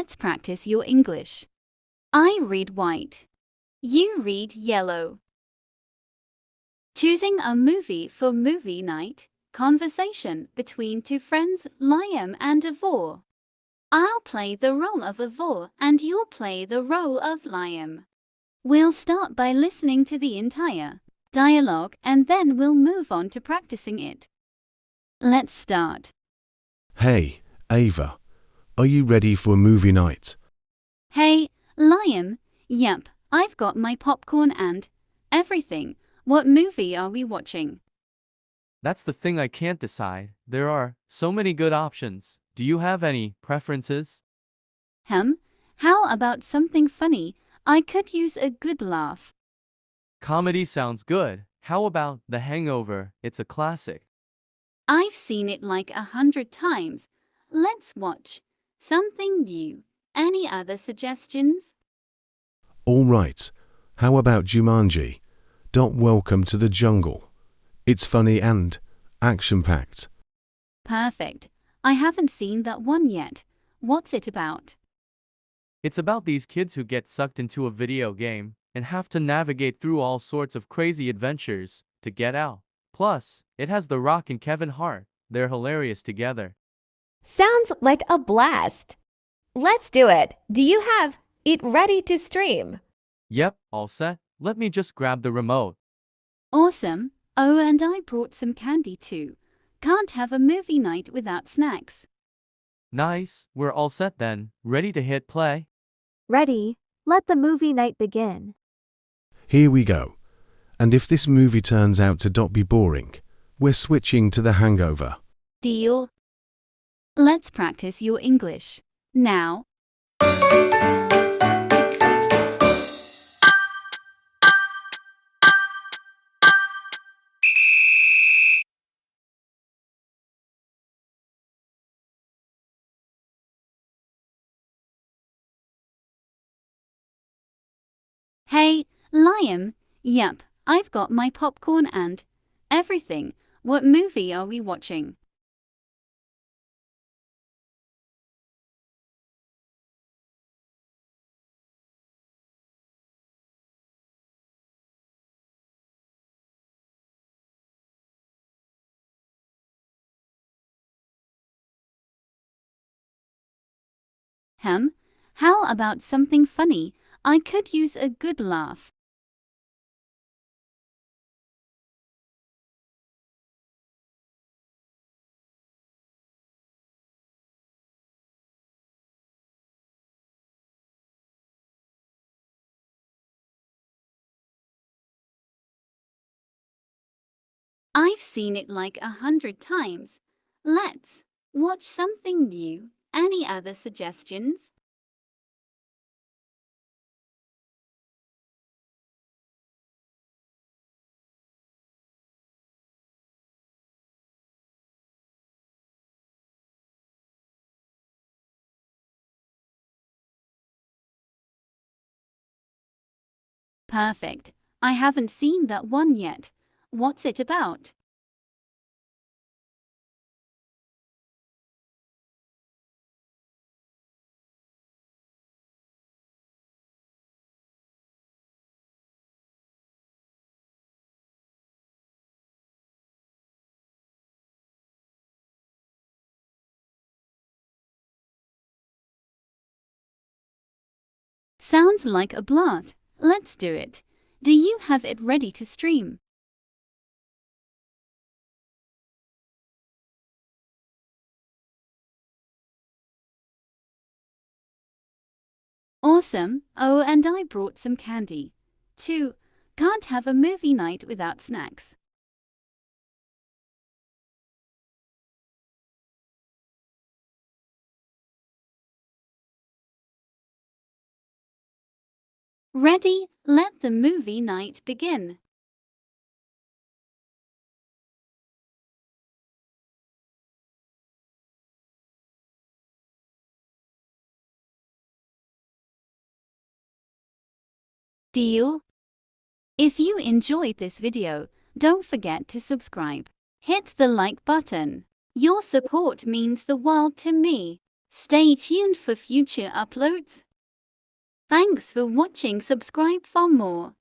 Let's practice your English. I read white. You read yellow. Choosing a movie for movie night. Conversation between two friends, Liam and Ivor. I'll play the role of Ivor and you'll play the role of Liam. We'll start by listening to the entire dialogue and then we'll move on to practicing it. Let's start. Hey, Ava, are you ready for movie night? Hey, Liam. Yep, I've got my popcorn and everything. What movie are we watching? That's the thing, I can't decide. There are so many good options. Do you have any preferences? How about something funny? I could use a good laugh. Comedy sounds good. How about The Hangover? It's a classic. I've seen it like 100 times. Let's watch something new. Any other suggestions? All right, how about Jumanji? Welcome to the Jungle. It's funny and action-packed. Perfect. I haven't seen that one yet. What's it about? It's about these kids who get sucked into a video game and have to navigate through all sorts of crazy adventures to get out. Plus, it has The Rock and Kevin Hart. They're hilarious together. Sounds like a blast. Let's do it. Do you have it ready to stream? Yep, all set. Let me just grab the remote. Awesome. Oh, and I brought some candy too. Can't have a movie night without snacks. Nice, we're all set then. Ready to hit play? Ready, let the movie night begin. Here we go. And if this movie turns out to not be boring, we're switching to The Hangover. Deal? Let's practice your English. Now. Hey, Liam. Yep, I've got my popcorn and everything. What movie are we watching? How about something funny? I could use a good laugh. I've seen it like 100 times. Let's watch something new. Any other suggestions? Perfect. I haven't seen that one yet. What's it about? Sounds like a blast. Let's do it. Do you have it ready to stream? Awesome. Oh, and I brought some candy too. Can't have a movie night without snacks. Ready? Let the movie night begin. Deal? If you enjoyed this video, don't forget to subscribe. Hit the like button. Your support means the world to me. Stay tuned for future uploads. Thanks for watching. Subscribe for more.